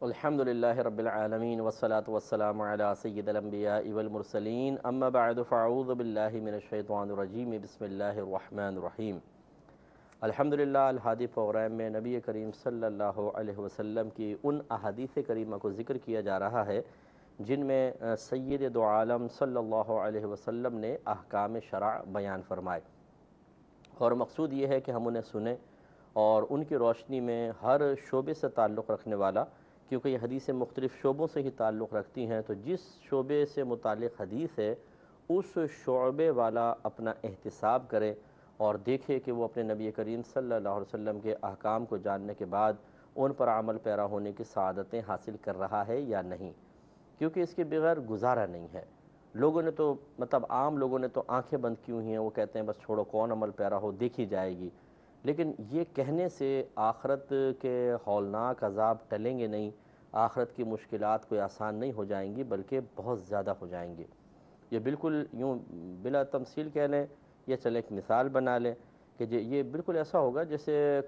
الحمدللہ رب العالمین والصلاة والسلام علی سید الانبیاء والمرسلین اما بعد فاعوذ باللہ من الشیطان الرجیم بسم اللہ الرحمن الرحیم۔ الحمدللہ الہادی پروگرام میں نبی کریم صلی اللہ علیہ وسلم کی ان احادیث کریمہ کو ذکر کیا جا رہا ہے جن میں سید دو عالم صلی اللہ علیہ وسلم نے احکام شرع بیان فرمائے، اور مقصود یہ ہے کہ ہم انہیں سنیں اور ان کی روشنی میں ہر شعبے سے تعلق رکھنے والا، کیونکہ یہ حدیثیں مختلف شعبوں سے ہی تعلق رکھتی ہیں، تو جس شعبے سے متعلق حدیث ہے اس شعبے والا اپنا احتساب کرے اور دیکھے کہ وہ اپنے نبی کریم صلی اللہ علیہ وسلم کے احکام کو جاننے کے بعد ان پر عمل پیرا ہونے کی سعادتیں حاصل کر رہا ہے یا نہیں، کیونکہ اس کے بغیر گزارا نہیں ہے۔ لوگوں نے تو عام لوگوں نے تو آنکھیں بند کی ہوئی ہیں، وہ کہتے ہیں بس چھوڑو، کون عمل پیرا ہو، دیکھی جائے گی، لیکن یہ کہنے سے آخرت کے ہولناک عذاب ٹلیں گے نہیں، آخرت کی مشکلات کوئی آسان نہیں ہو جائیں گی بلکہ بہت زیادہ ہو جائیں گی۔ یہ بالکل یوں بلا تمثیل کہہ لیں یا چلیں ایک مثال بنا لیں کہ یہ بالکل ایسا ہوگا جیسے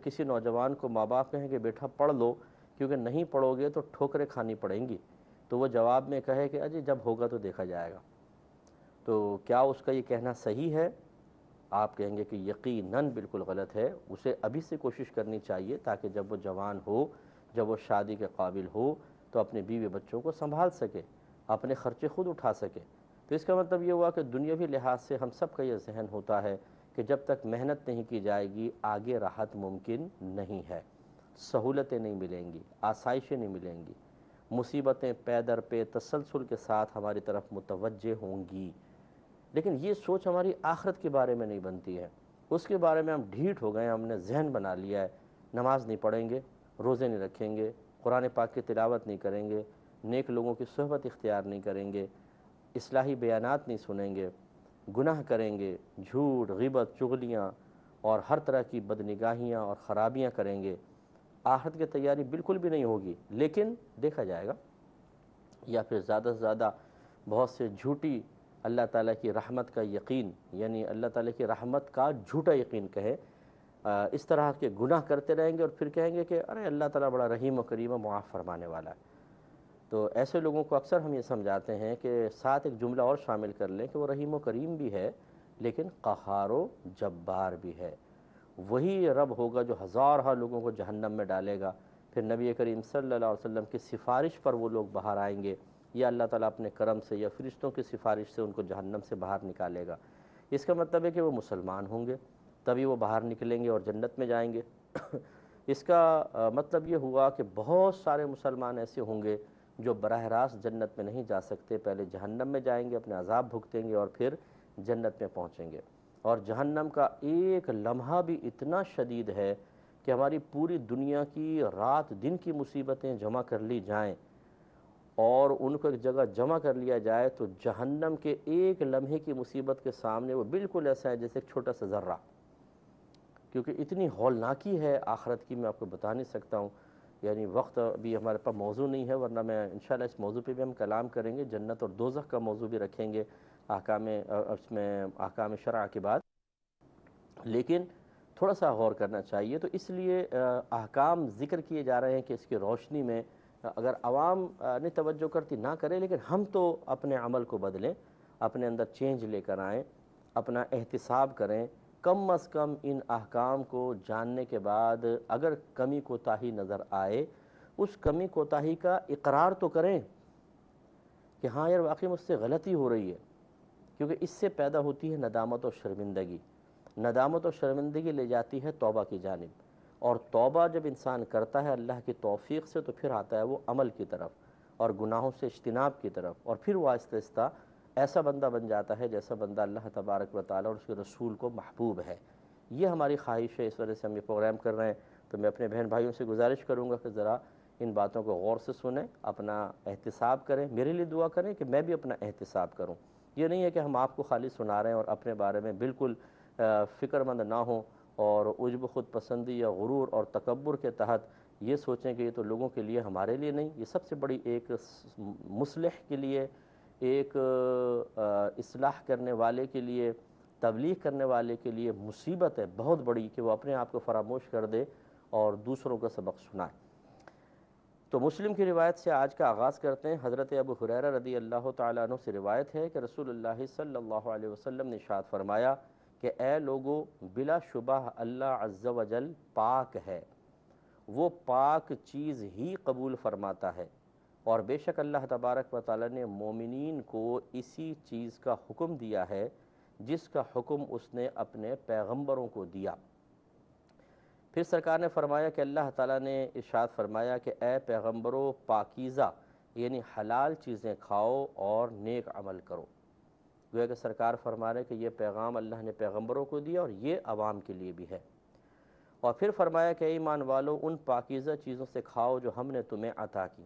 کسی نوجوان کو ماں باپ کہیں کہ بیٹا پڑھ لو، کیونکہ نہیں پڑھو گے تو ٹھوکریں کھانی پڑیں گی، تو وہ جواب میں کہے کہ اجی جب ہوگا تو دیکھا جائے گا، تو کیا اس کا یہ کہنا صحیح ہے؟ آپ کہیں گے کہ یقیناً بالکل غلط ہے، اسے ابھی سے کوشش کرنی چاہیے تاکہ جب وہ جوان ہو، جب وہ شادی کے قابل ہو تو اپنے بیوی بچوں کو سنبھال سکے، اپنے خرچے خود اٹھا سکے۔ تو اس کا مطلب یہ ہوا کہ دنیاوی لحاظ سے ہم سب کا یہ ذہن ہوتا ہے کہ جب تک محنت نہیں کی جائے گی آگے راحت ممکن نہیں ہے، سہولتیں نہیں ملیں گی، آسائشیں نہیں ملیں گی، مصیبتیں پے در پہ تسلسل کے ساتھ ہماری طرف متوجہ ہوں گی، لیکن یہ سوچ ہماری آخرت کے بارے میں نہیں بنتی ہے۔ اس کے بارے میں ہم ڈھیٹ ہو گئے، ہم نے ذہن بنا لیا ہے، نماز نہیں پڑھیں گے، روزے نہیں رکھیں گے، قرآن پاک کی تلاوت نہیں کریں گے، نیک لوگوں کی صحبت اختیار نہیں کریں گے، اصلاحی بیانات نہیں سنیں گے، گناہ کریں گے، جھوٹ، غیبت، چغلیاں اور ہر طرح کی بدنگاہیاں اور خرابیاں کریں گے، آخرت کی تیاری بالکل بھی نہیں ہوگی، لیکن دیکھا جائے گا۔ یا پھر زیادہ سے زیادہ بہت سے جھوٹی اللہ تعالیٰ کی رحمت کا یقین، یعنی اللہ تعالیٰ کی رحمت کا جھوٹا یقین کہیں، اس طرح کے گناہ کرتے رہیں گے اور پھر کہیں گے کہ ارے اللہ تعالیٰ بڑا رحیم و کریم و معاف فرمانے والا ہے۔ تو ایسے لوگوں کو اکثر ہم یہ سمجھاتے ہیں کہ ساتھ ایک جملہ اور شامل کر لیں کہ وہ رحیم و کریم بھی ہے لیکن قہار و جبار بھی ہے، وہی رب ہوگا جو ہزارہ لوگوں کو جہنم میں ڈالے گا، پھر نبی کریم صلی اللہ علیہ وسلم کی سفارش پر وہ لوگ باہر آئیں گے، یا اللہ تعالیٰ اپنے کرم سے یا فرشتوں کی سفارش سے ان کو جہنم سے باہر نکالے گا۔ اس کا مطلب ہے کہ وہ مسلمان ہوں گے تبھی وہ باہر نکلیں گے اور جنت میں جائیں گے۔ اس کا مطلب یہ ہوا کہ بہت سارے مسلمان ایسے ہوں گے جو براہ راست جنت میں نہیں جا سکتے، پہلے جہنم میں جائیں گے، اپنے عذاب بھگتیں گے اور پھر جنت میں پہنچیں گے۔ اور جہنم کا ایک لمحہ بھی اتنا شدید ہے کہ ہماری پوری دنیا کی رات دن کی مصیبتیں جمع کر لی جائیں اور ان کو ایک جگہ جمع کر لیا جائے تو جہنم کے ایک لمحے کی مصیبت کے سامنے وہ بالکل ایسا ہے جیسے ایک چھوٹا سا ذرہ، کیونکہ اتنی ہولناکی ہے آخرت کی، میں آپ کو بتا نہیں سکتا ہوں۔ یعنی وقت ابھی ہمارے پاس موضوع نہیں ہے، ورنہ میں انشاءاللہ اس موضوع پہ بھی ہم کلام کریں گے، جنت اور دوزخ کا موضوع بھی رکھیں گے احکام شرع کے بعد، لیکن تھوڑا سا غور کرنا چاہیے۔ تو اس لیے احکام ذکر کیے جا رہے ہیں کہ اس کی روشنی میں اگر عوام نے توجہ کرتی نہ کرے، لیکن ہم تو اپنے عمل کو بدلیں، اپنے اندر چینج لے کر آئیں، اپنا احتساب کریں، کم از کم ان احکام کو جاننے کے بعد اگر کمی کوتاہی نظر آئے اس کمی کوتاہی کا اقرار تو کریں کہ ہاں یار واقعی مجھ سے غلطی ہو رہی ہے، کیونکہ اس سے پیدا ہوتی ہے ندامت و شرمندگی، ندامت و شرمندگی لے جاتی ہے توبہ کی جانب، اور توبہ جب انسان کرتا ہے اللہ کی توفیق سے تو پھر آتا ہے وہ عمل کی طرف اور گناہوں سے اجتناب کی طرف، اور پھر وہ آہستہ آہستہ ایسا بندہ بن جاتا ہے جیسا بندہ اللہ تبارک و تعالیٰ اور اس کے رسول کو محبوب ہے۔ یہ ہماری خواہش ہے، اس وجہ سے ہم یہ پروگرام کر رہے ہیں۔ تو میں اپنے بہن بھائیوں سے گزارش کروں گا کہ ذرا ان باتوں کو غور سے سنیں، اپنا احتساب کریں، میرے لیے دعا کریں کہ میں بھی اپنا احتساب کروں۔ یہ نہیں ہے کہ ہم آپ کو خالی سنا رہے ہیں اور اپنے بارے میں بالکل فکر مند نہ ہوں اور عجب خود پسندی یا غرور اور تکبر کے تحت یہ سوچیں کہ یہ تو لوگوں کے لیے، ہمارے لیے نہیں، یہ سب سے بڑی ایک مصلح کے لیے، ایک اصلاح کرنے والے کے لیے، تبلیغ کرنے والے کے لیے مصیبت ہے بہت بڑی کہ وہ اپنے آپ کو فراموش کر دے اور دوسروں کا سبق سنائے۔ تو مسلم کی روایت سے آج کا آغاز کرتے ہیں۔ حضرت ابو ہریرہ رضی اللہ تعالیٰ عنہ سے روایت ہے کہ رسول اللہ صلی اللہ علیہ وسلم نے ارشاد فرمایا کہ اے لوگو، بلا شبہ اللہ عز و جل پاک ہے، وہ پاک چیز ہی قبول فرماتا ہے، اور بے شک اللہ تبارک و تعالیٰ نے مومنین کو اسی چیز کا حکم دیا ہے جس کا حکم اس نے اپنے پیغمبروں کو دیا۔ پھر سرکار نے فرمایا کہ اللہ تعالیٰ نے ارشاد فرمایا کہ اے پیغمبرو، پاکیزہ یعنی حلال چیزیں کھاؤ اور نیک عمل کرو۔ گویا کہ سرکار فرما رہے کہ یہ پیغام اللہ نے پیغمبروں کو دیا اور یہ عوام کے لیے بھی ہے۔ اور پھر فرمایا کہ اے ایمان والو، ان پاکیزہ چیزوں سے کھاؤ جو ہم نے تمہیں عطا کی۔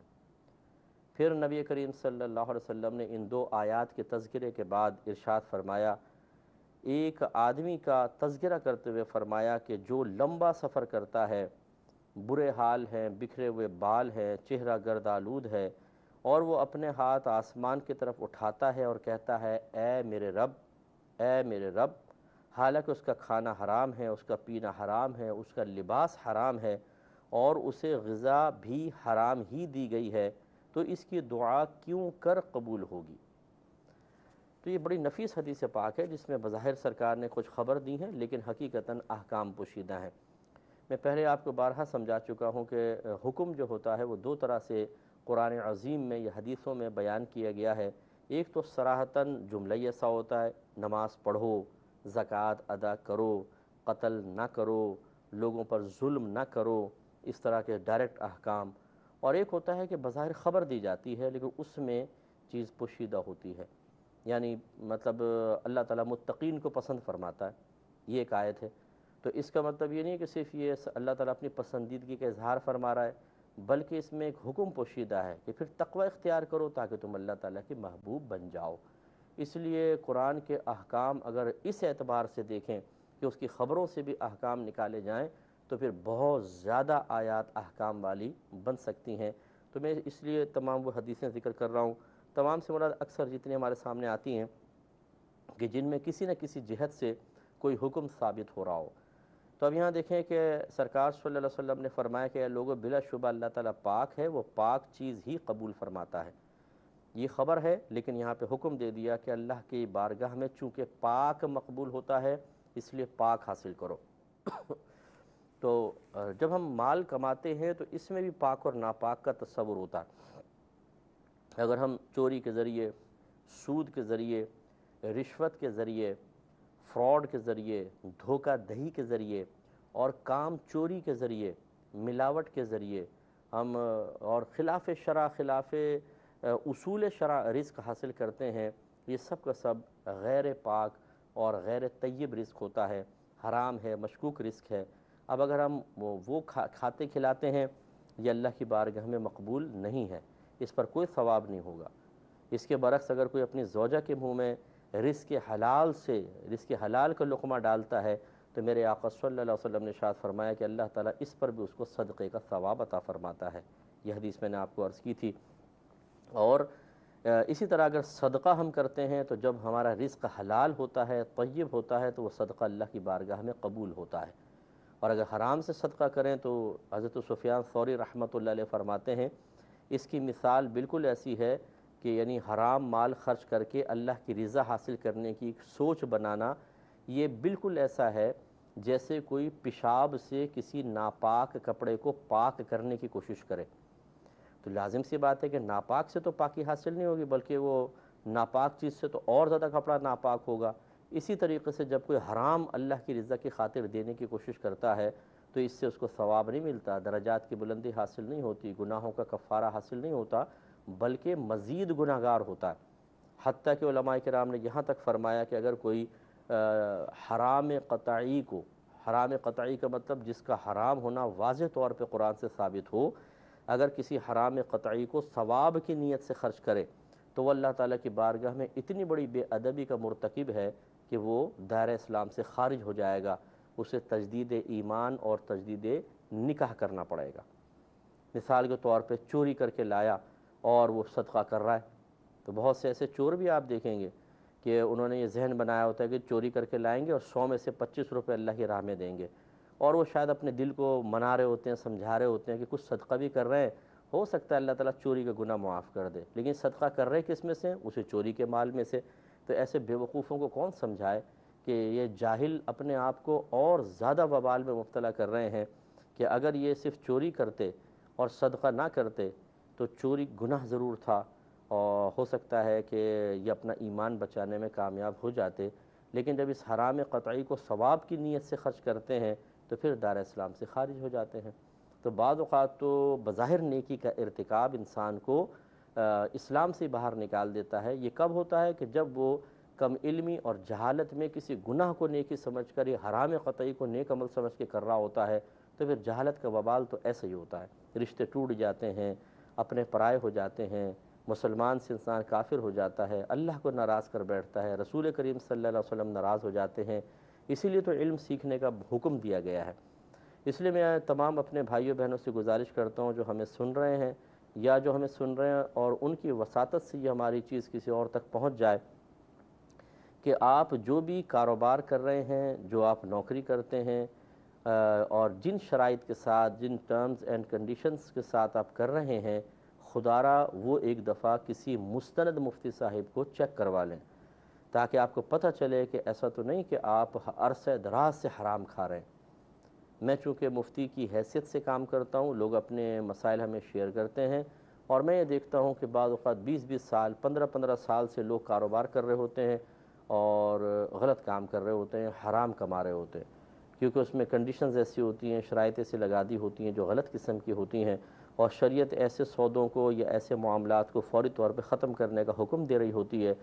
پھر نبی کریم صلی اللہ علیہ وسلم نے ان دو آیات کے تذکرے کے بعد ارشاد فرمایا، ایک آدمی کا تذکرہ کرتے ہوئے فرمایا کہ جو لمبا سفر کرتا ہے، برے حال ہیں، بکھرے ہوئے بال ہیں، چہرہ گرد آلود ہے، اور وہ اپنے ہاتھ آسمان کی طرف اٹھاتا ہے اور کہتا ہے اے میرے رب، اے میرے رب، حالانکہ اس کا کھانا حرام ہے، اس کا پینا حرام ہے، اس کا لباس حرام ہے، اور اسے غذا بھی حرام ہی دی گئی ہے، تو اس کی دعا کیوں کر قبول ہوگی؟ تو یہ بڑی نفیس حدیث پاک ہے جس میں بظاہر سرکار نے کچھ خبر دی ہیں لیکن حقیقتاً احکام پوشیدہ ہیں۔ میں پہلے آپ کو بارہا سمجھا چکا ہوں کہ حکم جو ہوتا ہے وہ دو طرح سے قرآن عظیم میں یا حدیثوں میں بیان کیا گیا ہے۔ ایک تو صراحتاً جملہ ایسا ہوتا ہے، نماز پڑھو، زکوٰۃ ادا کرو، قتل نہ کرو، لوگوں پر ظلم نہ کرو، اس طرح کے ڈائریکٹ احکام۔ اور ایک ہوتا ہے کہ بظاہر خبر دی جاتی ہے لیکن اس میں چیز پوشیدہ ہوتی ہے، یعنی مطلب اللہ تعالیٰ متقین کو پسند فرماتا ہے، یہ ایک آیت ہے۔ تو اس کا مطلب یہ نہیں ہے کہ صرف یہ اللہ تعالیٰ اپنی پسندیدگی کا اظہار فرما رہا ہے، بلکہ اس میں ایک حکم پوشیدہ ہے کہ پھر تقوی اختیار کرو تاکہ تم اللہ تعالیٰ کے محبوب بن جاؤ۔ اس لیے قرآن کے احکام اگر اس اعتبار سے دیکھیں کہ اس کی خبروں سے بھی احکام نکالے جائیں تو پھر بہت زیادہ آیات احکام والی بن سکتی ہیں۔ تو میں اس لیے تمام وہ حدیثیں ذکر کر رہا ہوں، تمام سے مراد اکثر جتنے ہمارے سامنے آتی ہیں کہ جن میں کسی نہ کسی جہت سے کوئی حکم ثابت ہو رہا ہو۔ تو اب یہاں دیکھیں کہ سرکار صلی اللہ علیہ وسلم نے فرمایا کہ اے لوگوں، بلا شبہ اللہ تعالیٰ پاک ہے، وہ پاک چیز ہی قبول فرماتا ہے۔ یہ خبر ہے لیکن یہاں پہ حکم دے دیا کہ اللہ کی بارگاہ میں چونکہ پاک مقبول ہوتا ہے اس لیے پاک حاصل کرو۔ تو جب ہم مال کماتے ہیں تو اس میں بھی پاک اور ناپاک کا تصور ہوتا ہے۔ اگر ہم چوری کے ذریعے، سود کے ذریعے، رشوت کے ذریعے، فراڈ کے ذریعے، دھوکہ دہی کے ذریعے اور کام چوری کے ذریعے، ملاوٹ کے ذریعے ہم اور خلاف شرع، خلاف اصول شرع رزق حاصل کرتے ہیں، یہ سب کا سب غیر پاک اور غیر طیب رزق ہوتا ہے، حرام ہے، مشکوک رزق ہے۔ اب اگر ہم وہ کھاتے کھلاتے ہیں یہ اللہ کی بارگاہ میں مقبول نہیں ہے، اس پر کوئی ثواب نہیں ہوگا۔ اس کے برعکس اگر کوئی اپنی زوجہ کے منہ میں رزق حلال سے، رزق حلال کا لقمہ ڈالتا ہے تو میرے آقا صلی اللہ علیہ وسلم نے ارشاد فرمایا کہ اللہ تعالیٰ اس پر بھی اس کو صدقے کا ثواب عطا فرماتا ہے۔ یہ حدیث میں نے آپ کو عرض کی تھی۔ اور اسی طرح اگر صدقہ ہم کرتے ہیں تو جب ہمارا رزق حلال ہوتا ہے، طیب ہوتا ہے، تو وہ صدقہ اللہ کی بارگاہ میں قبول ہوتا ہے۔ اور اگر حرام سے صدقہ کریں تو حضرت سفیان ثوری رحمۃ اللہ علیہ فرماتے ہیں اس کی مثال بالکل ایسی ہے کہ یعنی حرام مال خرچ کر کے اللہ کی رضا حاصل کرنے کی ایک سوچ بنانا، یہ بالکل ایسا ہے جیسے کوئی پیشاب سے کسی ناپاک کپڑے کو پاک کرنے کی کوشش کرے۔ تو لازم سی بات ہے کہ ناپاک سے تو پاکی حاصل نہیں ہوگی بلکہ وہ ناپاک چیز سے تو اور زیادہ کپڑا ناپاک ہوگا۔ اسی طریقے سے جب کوئی حرام اللہ کی رضا کی خاطر دینے کی کوشش کرتا ہے تو اس سے اس کو ثواب نہیں ملتا، درجات کی بلندی حاصل نہیں ہوتی، گناہوں کا کفارہ حاصل نہیں ہوتا، بلکہ مزید گناہگار ہوتا ہے۔ حتیٰ کہ علماء کرام نے یہاں تک فرمایا کہ اگر کوئی حرام قطعی کو، حرام قطعی کا مطلب جس کا حرام ہونا واضح طور پہ قرآن سے ثابت ہو، اگر کسی حرام قطعی کو ثواب کی نیت سے خرچ کرے تو وہ اللہ تعالیٰ کی بارگاہ میں اتنی بڑی بے ادبی کا مرتکب ہے کہ وہ دائرہ اسلام سے خارج ہو جائے گا، اسے تجدید ایمان اور تجدید نکاح کرنا پڑے گا۔ مثال کے طور پہ چوری کر کے لایا اور وہ صدقہ کر رہا ہے، تو بہت سے ایسے چور بھی آپ دیکھیں گے کہ انہوں نے یہ ذہن بنایا ہوتا ہے کہ چوری کر کے لائیں گے اور 100 میں سے 25 روپے اللہ کی راہ میں دیں گے، اور وہ شاید اپنے دل کو منا رہے ہوتے ہیں، سمجھا رہے ہوتے ہیں کہ کچھ صدقہ بھی کر رہے ہیں ہو سکتا ہے اللہ تعالیٰ چوری کا گناہ معاف کر دے، لیکن صدقہ کر رہے کس میں سے؟ اسے چوری کے مال میں سے۔ تو ایسے بے وقوفوں کو کون سمجھائے کہ یہ جاہل اپنے آپ کو اور زیادہ وبال میں مبتلا کر رہے ہیں کہ اگر یہ صرف چوری کرتے اور صدقہ نہ کرتے تو چوری گناہ ضرور تھا، اور ہو سکتا ہے کہ یہ اپنا ایمان بچانے میں کامیاب ہو جاتے، لیکن جب اس حرام قطعی کو ثواب کی نیت سے خرچ کرتے ہیں تو پھر دار اسلام سے خارج ہو جاتے ہیں۔ تو بعض اوقات تو بظاہر نیکی کا ارتکاب انسان کو اسلام سے باہر نکال دیتا ہے۔ یہ کب ہوتا ہے؟ کہ جب وہ کم علمی اور جہالت میں کسی گناہ کو نیکی سمجھ کر یہ حرام قطعی کو نیک عمل سمجھ کے کر رہا ہوتا ہے، تو پھر جہالت کا وبال تو ایسا ہی ہوتا ہے، رشتے ٹوٹ جاتے ہیں، اپنے پرائے ہو جاتے ہیں، مسلمان سے انسان کافر ہو جاتا ہے، اللہ کو ناراض کر بیٹھتا ہے، رسول کریم صلی اللہ علیہ وسلم ناراض ہو جاتے ہیں۔ اسی لیے تو علم سیکھنے کا حکم دیا گیا ہے۔ اس لیے میں تمام اپنے بھائیوں بہنوں سے گزارش کرتا ہوں جو ہمیں سن رہے ہیں یا جو ہمیں سن رہے ہیں اور ان کی وساطت سے یہ ہماری چیز کسی اور تک پہنچ جائے، کہ آپ جو بھی کاروبار کر رہے ہیں، جو آپ نوکری کرتے ہیں، اور جن شرائط کے ساتھ، جن ٹرمز اینڈ کنڈیشنز کے ساتھ آپ کر رہے ہیں، خدارا وہ ایک دفعہ کسی مستند مفتی صاحب کو چیک کروا لیں، تاکہ آپ کو پتہ چلے کہ ایسا تو نہیں کہ آپ عرصہ دراز سے حرام کھا رہے ہیں۔ میں چونکہ مفتی کی حیثیت سے کام کرتا ہوں، لوگ اپنے مسائل ہمیں شیئر کرتے ہیں، اور میں یہ دیکھتا ہوں کہ بعض اوقات 20 سال 15 سال سے لوگ کاروبار کر رہے ہوتے ہیں اور غلط کام کر رہے ہوتے ہیں، حرام کما رہے ہوتے ہیں، کیونکہ اس میں کنڈیشنز ایسی ہوتی ہیں، شرائط ایسی لگا دی ہوتی ہیں جو غلط قسم کی ہوتی ہیں، اور شریعت ایسے سودوں کو یا ایسے معاملات کو فوری طور پہ ختم کرنے کا حکم دے رہی ہوتی ہے،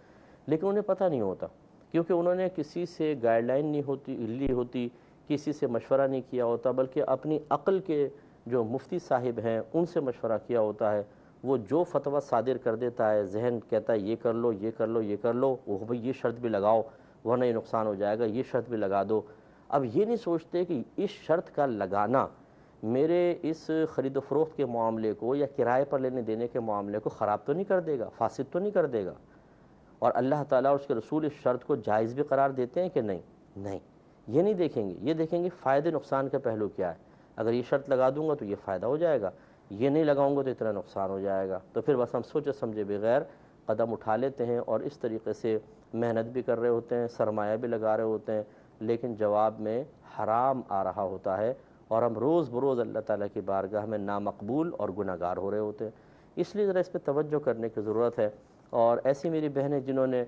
لیکن انہیں پتہ نہیں ہوتا، کیونکہ انہوں نے کسی سے گائیڈ لائن نہیں لی ہوتی، کسی سے مشورہ نہیں کیا ہوتا، بلکہ اپنی عقل کے جو مفتی صاحب ہیں ان سے مشورہ کیا ہوتا ہے۔ وہ جو فتویٰ صادر کر دیتا ہے، ذہن کہتا ہے یہ کر لو، یہ کر لو، یہ کر لو، وہ بھئی یہ شرط بھی لگاؤ ورنہ یہ نقصان ہو جائے گا، یہ شرط بھی لگا دو۔ اب یہ نہیں سوچتے کہ اس شرط کا لگانا میرے اس خرید و فروخت کے معاملے کو یا کرائے پر لینے دینے کے معاملے کو خراب تو نہیں کر دے گا، فاسد تو نہیں کر دے گا، اور اللہ تعالیٰ اور اس کے رسول اس شرط کو جائز بھی قرار دیتے ہیں کہ نہیں؟ نہیں، یہ نہیں دیکھیں گے، یہ دیکھیں گے فائدے نقصان کا پہلو کیا ہے۔ اگر یہ شرط لگا دوں گا تو یہ فائدہ ہو جائے گا، یہ نہیں لگاؤں گا تو اتنا نقصان ہو جائے گا، تو پھر بس ہم سوچے سمجھے بغیر قدم اٹھا لیتے ہیں، اور اس طریقے سے محنت بھی کر رہے ہوتے ہیں، سرمایہ بھی لگا رہے ہوتے ہیں، لیکن جواب میں حرام آ رہا ہوتا ہے، اور ہم روز بروز اللہ تعالیٰ کی بارگاہ میں نامقبول اور گناہ گار ہو رہے ہوتے ہیں۔ اس لیے ذرا اس پہ توجہ کرنے کی ضرورت ہے۔ اور ایسی میری بہنیں جنہوں نے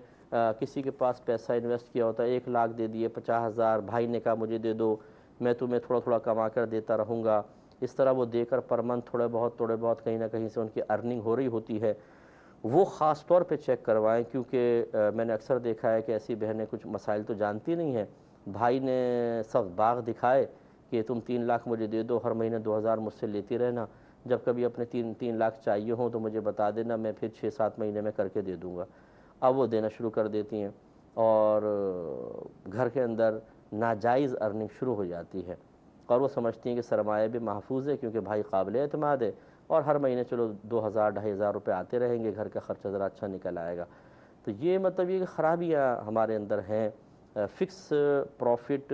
کسی کے پاس پیسہ انویسٹ کیا ہوتا ہے، 1 لاکھ دے دیے، 50,000 بھائی نے کہا مجھے دے دو، میں تمہیں تھوڑا تھوڑا کما کر دیتا رہوں گا، اس طرح وہ دے کر پر منتھ تھوڑے بہت کہیں نہ کہیں سے ان کی ارننگ ہو رہی ہوتی ہے، وہ خاص طور پہ چیک کروائیں، کیونکہ میں نے اکثر دیکھا ہے کہ ایسی بہنیں کچھ مسائل تو جانتی نہیں ہیں۔ بھائی نے سب باغ دکھائے کہ تم 3 لاکھ مجھے دے دو، ہر مہینے 2,000 مجھ سے لیتی رہنا، جب کبھی اپنے 3 لاکھ چاہیے ہوں تو مجھے بتا دینا، میں پھر 6-7 مہینے میں کر کے دے دوں گا۔ اب وہ دینا شروع کر دیتی ہیں، اور گھر کے اندر ناجائز ارننگ شروع ہو جاتی ہے، اور وہ سمجھتی ہیں کہ سرمایہ بھی محفوظ ہے کیونکہ بھائی قابل اعتماد ہے، اور ہر مہینے چلو 2,000-2,500 روپے آتے رہیں گے، گھر کا خرچہ ذرا اچھا نکل آئے گا۔ تو یہ مطلب یہ کہ خرابیاں ہمارے اندر ہیں، فکس پروفٹ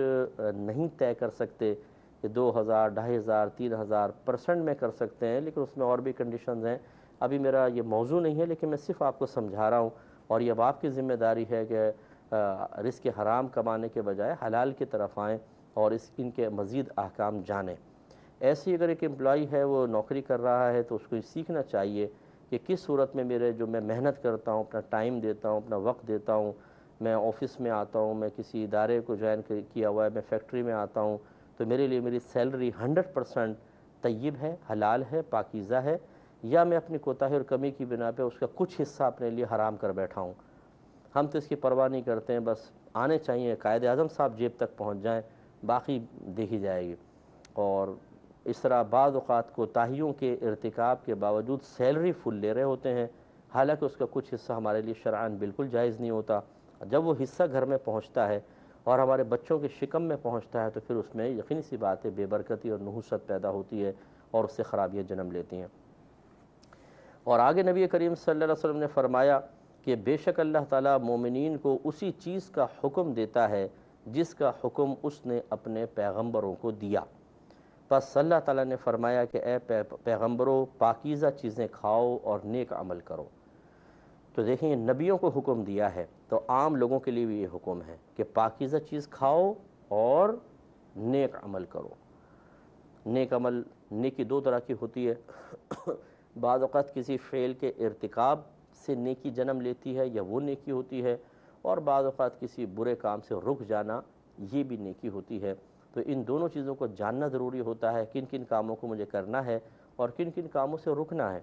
نہیں طے کر سکتے کہ 2,000 2,500 3,000% میں کر سکتے ہیں، لیکن اس میں اور بھی کنڈیشنز ہیں۔ ابھی میرا یہ موضوع نہیں ہے، لیکن میں صرف آپ کو سمجھا رہا ہوں، اور یہ اب آپ کی ذمہ داری ہے کہ رزق حرام کمانے کے بجائے حلال کی طرف آئیں اور ان کے مزید احکام جانیں۔ ایسی اگر ایک امپلائی ہے وہ نوکری کر رہا ہے تو اس کو یہ سیکھنا چاہیے کہ کس صورت میں جو میں محنت کرتا ہوں، اپنا ٹائم دیتا ہوں، اپنا وقت دیتا ہوں، میں آفس میں آتا ہوں، میں کسی ادارے کو جوائن کیا ہوا ہے، میں فیکٹری میں آتا ہوں، تو میرے لیے میری سیلری 100% طیب ہے، حلال ہے، پاکیزہ ہے، یا میں اپنی کوتاہی اور کمی کی بنا پہ اس کا کچھ حصہ اپنے لیے حرام کر بیٹھا ہوں۔ ہم تو اس کی پرواہ نہیں کرتے ہیں، بس آنے چاہیے، قائد اعظم صاحب جیب تک پہنچ جائیں، باقی دیکھی جائے گی۔ اور اس طرح بعض اوقات کوتاہیوں کے ارتکاب کے باوجود سیلری فل لے رہے ہوتے ہیں، حالانکہ اس کا کچھ حصہ ہمارے لیے شرعاً بالکل جائز نہیں ہوتا۔ جب وہ حصہ گھر میں پہنچتا ہے اور ہمارے بچوں کے شکم میں پہنچتا ہے تو پھر اس میں یقینی سی بات ہے بے برکتی اور نحوست پیدا ہوتی ہے، اور اس سے خرابیاں جنم لیتی ہیں۔ اور آگے نبی کریم صلی اللہ علیہ وسلم نے فرمایا کہ بے شک اللہ تعالیٰ مومنین کو اسی چیز کا حکم دیتا ہے جس کا حکم اس نے اپنے پیغمبروں کو دیا۔ پس اللہ تعالیٰ نے فرمایا کہ اے پیغمبرو پاکیزہ چیزیں کھاؤ اور نیک عمل کرو۔ تو دیکھیں نبیوں کو حکم دیا ہے تو عام لوگوں کے لیے بھی یہ حکم ہے کہ پاکیزہ چیز کھاؤ اور نیک عمل کرو۔ نیک عمل، نیکی دو طرح کی ہوتی ہے، بعض اوقات کسی فعل کے ارتکاب سے نیکی جنم لیتی ہے یا وہ نیکی ہوتی ہے، اور بعض اوقات کسی برے کام سے رک جانا یہ بھی نیکی ہوتی ہے۔ تو ان دونوں چیزوں کو جاننا ضروری ہوتا ہے، کن کن کاموں کو مجھے کرنا ہے اور کن کن کاموں سے رکنا ہے۔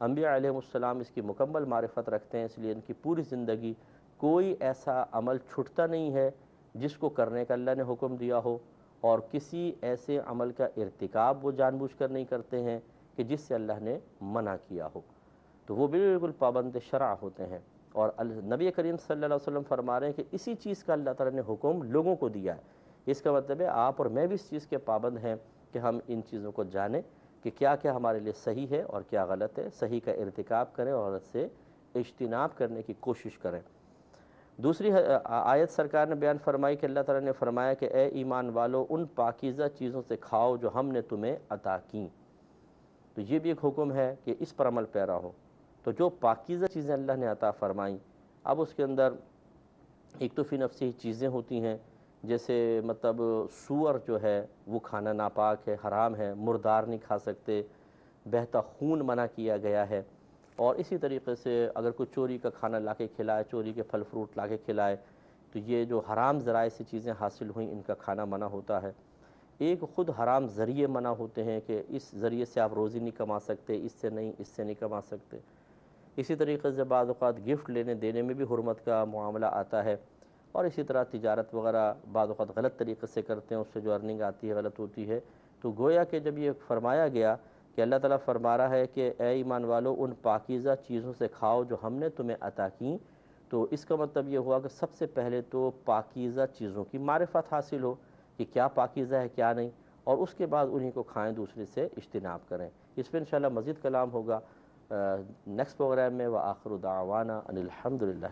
انبیاء علیہ السلام اس کی مکمل معرفت رکھتے ہیں، اس لیے ان کی پوری زندگی کوئی ایسا عمل چھٹتا نہیں ہے جس کو کرنے کا اللہ نے حکم دیا ہو، اور کسی ایسے عمل کا ارتکاب وہ جان بوجھ کر نہیں کرتے ہیں کہ جس سے اللہ نے منع کیا ہو، تو وہ بالکل پابند شرع ہوتے ہیں۔ اور نبی کریم صلی اللہ علیہ وسلم فرما رہے ہیں کہ اسی چیز کا اللہ تعالیٰ نے حکم لوگوں کو دیا ہے۔ اس کا مطلب ہے آپ اور میں بھی اس چیز کے پابند ہیں کہ ہم ان چیزوں کو جانیں کہ کیا کیا ہمارے لیے صحیح ہے اور کیا غلط ہے، صحیح کا ارتکاب کریں اور غلط سے اجتناب کرنے کی کوشش کریں۔ دوسری آیت سرکار نے بیان فرمائی کہ اللہ تعالیٰ نے فرمایا کہ اے ایمان والو ان پاکیزہ چیزوں سے کھاؤ جو ہم نے تمہیں عطا کیں۔ تو یہ بھی ایک حکم ہے کہ اس پر عمل پیرا ہو۔ تو جو پاکیزہ چیزیں اللہ نے عطا فرمائیں، اب اس کے اندر ایک تو فی نفسی چیزیں ہوتی ہیں، جیسے مطلب سور جو ہے وہ کھانا ناپاک ہے، حرام ہے، مردار نہیں کھا سکتے، بہتا خون منع کیا گیا ہے۔ اور اسی طریقے سے اگر کوئی چوری کا کھانا لا کے کھلائے، چوری کے پھل فروٹ لا کے کھلائے، تو یہ جو حرام ذرائع سے چیزیں حاصل ہوئیں ان کا کھانا منع ہوتا ہے۔ ایک خود حرام ذریعے منع ہوتے ہیں کہ اس ذریعے سے آپ روزی نہیں کما سکتے، اس سے نہیں کما سکتے۔ اسی طریقے سے بعض اوقات گفٹ لینے دینے میں بھی حرمت کا معاملہ آتا ہے، اور اسی طرح تجارت وغیرہ بعض اوقات غلط طریقے سے کرتے ہیں، اس سے جو ارننگ آتی ہے غلط ہوتی ہے۔ تو گویا کہ جب یہ فرمایا گیا کہ اللہ تعالیٰ فرما رہا ہے کہ اے ایمان والو ان پاکیزہ چیزوں سے کھاؤ جو ہم نے تمہیں عطا کیں، تو اس کا مطلب یہ ہوا کہ سب سے پہلے تو پاکیزہ چیزوں کی معرفت حاصل ہو کہ کیا پاکیزہ ہے کیا نہیں، اور اس کے بعد انہی کو کھائیں، دوسرے سے اجتناب کریں۔ اس پہ انشاءاللہ مزید کلام ہوگا نیکسٹ پروگرام میں۔ وآخر دعوانا ان الحمدللہ